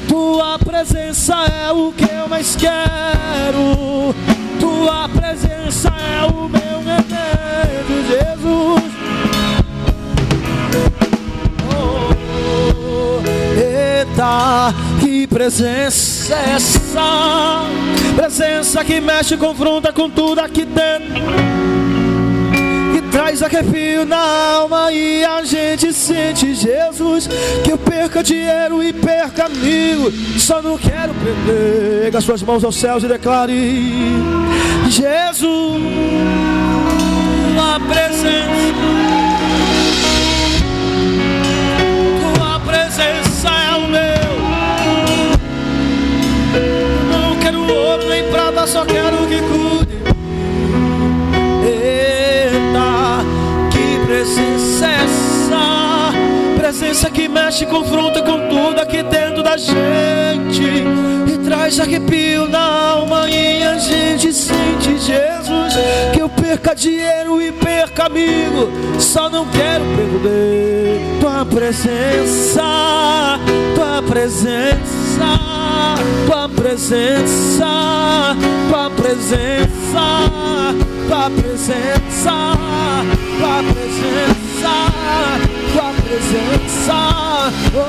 tua presença é o que eu mais quero. Tua presença é o meu remédio. Jesus, eita, que presença é essa? Presença que mexe e confronta com tudo aqui dentro, que traz arrepio na alma e a gente sente. Jesus, que eu perca dinheiro e perca amigo, só não quero perder. Pega as suas mãos aos céus e declare: Jesus, presença que mexe, confronta com tudo aqui dentro da gente e traz arrepio na alma, e a gente sente, Jesus, que eu perca dinheiro e perca amigo, só não quero perder tua presença, tua presença, tua presença, tua presença, tua presença, tua presença, tua presença. Oh,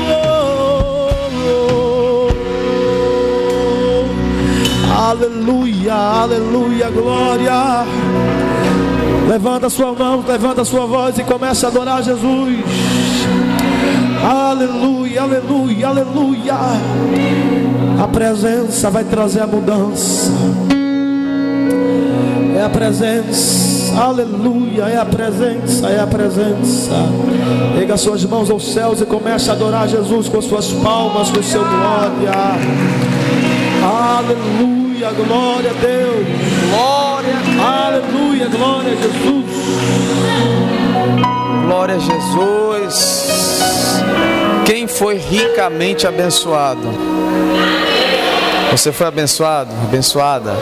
oh, oh, oh. Aleluia, aleluia, glória. Levanta a sua mão, levanta a sua voz e comece a adorar Jesus. Aleluia, aleluia, aleluia. A presença vai trazer a mudança. É a presença, aleluia, é a presença, é a presença. Pega suas mãos aos céus e comece a adorar Jesus com suas palmas, com seu glória. Aleluia, glória a Deus. Glória, Aleluia, glória a Jesus. Glória a Jesus. Quem foi ricamente abençoado? Você foi abençoado? Abençoada?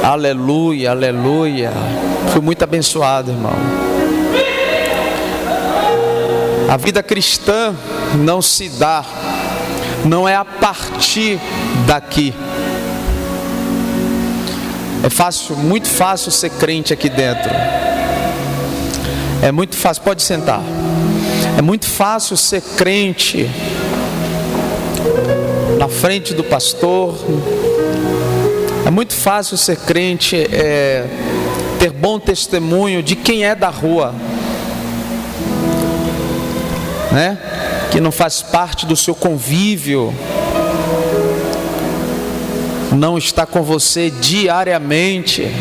Aleluia, aleluia. Fui muito abençoado, irmão. A vida cristã não se dá, não é a partir daqui. É fácil, muito fácil ser crente aqui dentro. É muito fácil, pode sentar. É muito fácil ser crente na frente do pastor. É muito fácil ser crente, ter bom testemunho de quem é da rua, né? Que não faz parte do seu convívio, não está com você diariamente.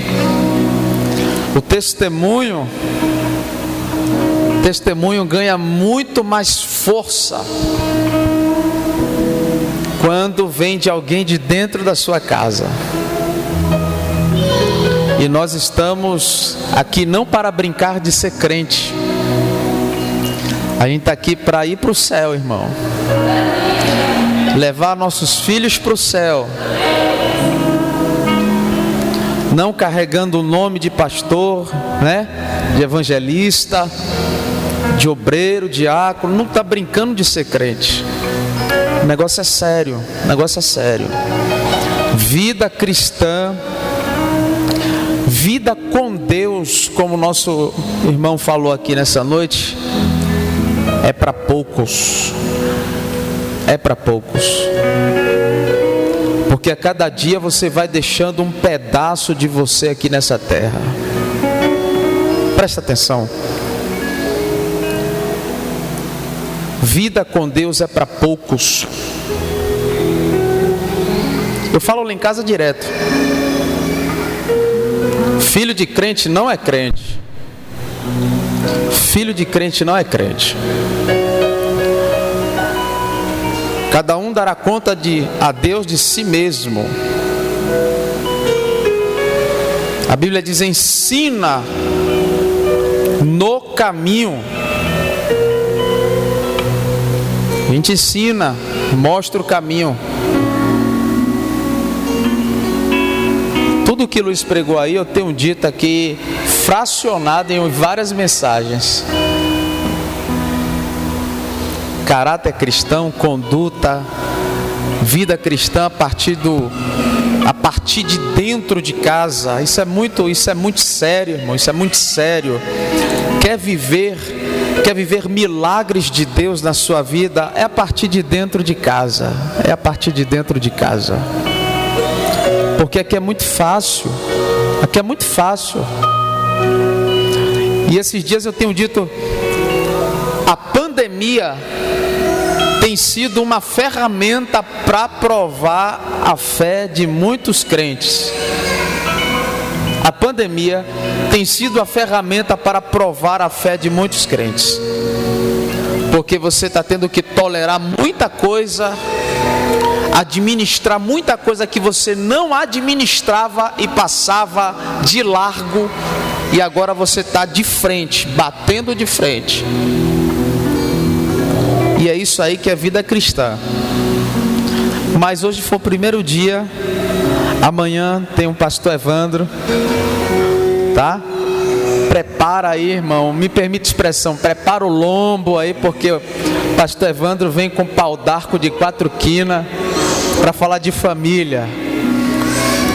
O testemunho ganha muito mais força quando vem de alguém de dentro da sua casa. E nós estamos aqui não para brincar de ser crente. A gente está aqui para ir para o céu, irmão. Levar nossos filhos para o céu. Não carregando o nome de pastor, né? De evangelista, de obreiro, diácono. Não está brincando de ser crente. O negócio é sério. O negócio é sério. Vida cristã, vida com Deus, como o nosso irmão falou aqui nessa noite, é para poucos. É para poucos. Porque a cada dia você vai deixando um pedaço de você aqui nessa terra. Presta atenção. Vida com Deus é para poucos. Eu falo lá em casa direto. Filho de crente não é crente. Filho de crente não é crente. Cada um dará conta a Deus de si mesmo. A Bíblia diz: ensina no caminho. A gente ensina, mostra o caminho. Tudo que Luiz pregou aí, eu tenho dito aqui, fracionado em várias mensagens. Caráter cristão, conduta, vida cristã a partir de dentro de casa. Isso é muito sério, irmão. Isso é muito sério. Quer viver milagres de Deus na sua vida? É a partir de dentro de casa. É a partir de dentro de casa. Porque aqui é muito fácil. Aqui é muito fácil. E esses dias eu tenho dito, a pandemia tem sido uma ferramenta para provar a fé de muitos crentes. A pandemia tem sido a ferramenta para provar a fé de muitos crentes. Porque você está tendo que tolerar muita coisa, administrar muita coisa que você não administrava e passava de largo, e agora você está de frente, batendo de frente. E é isso aí que é vida cristã. Mas hoje foi o primeiro dia. Amanhã tem um pastor Evandro, tá? Prepara aí, irmão, me permite expressão, prepara o lombo aí, porque o pastor Evandro vem com pau d'arco de 4 quinas para falar de família.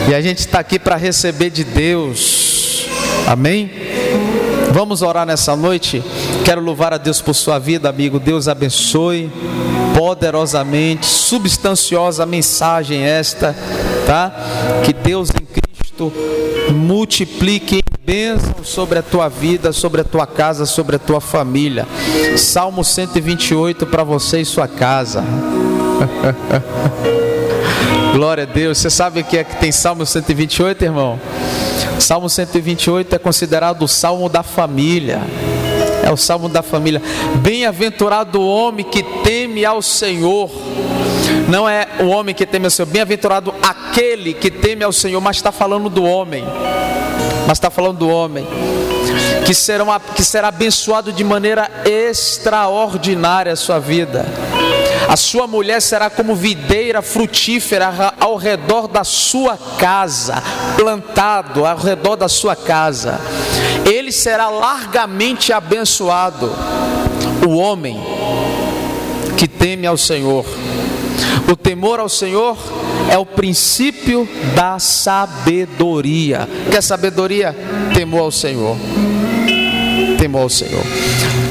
E a gente está aqui para receber de Deus. Amém? Vamos orar nessa noite. Quero louvar a Deus por sua vida, amigo. Deus abençoe poderosamente, substanciosa mensagem esta, tá? Que Deus em Cristo multiplique bênçãos sobre a tua vida, sobre a tua casa, sobre a tua família. Salmo 128 para você e sua casa. Glória a Deus. Você sabe o que é que tem Salmo 128, irmão? Salmo 128 é considerado o Salmo da família. É o Salmo da família. Bem-aventurado o homem que teme ao Senhor. Não é o homem que teme ao Senhor. Bem-aventurado aquele que teme ao Senhor. Mas está falando do homem. Que será abençoado de maneira extraordinária a sua vida. A sua mulher será como videira frutífera ao redor da sua casa, plantado ao redor da sua casa. Ele será largamente abençoado, o homem que teme ao Senhor. O temor ao Senhor é o princípio da sabedoria. Quer sabedoria? Temor ao Senhor. Temor ao Senhor.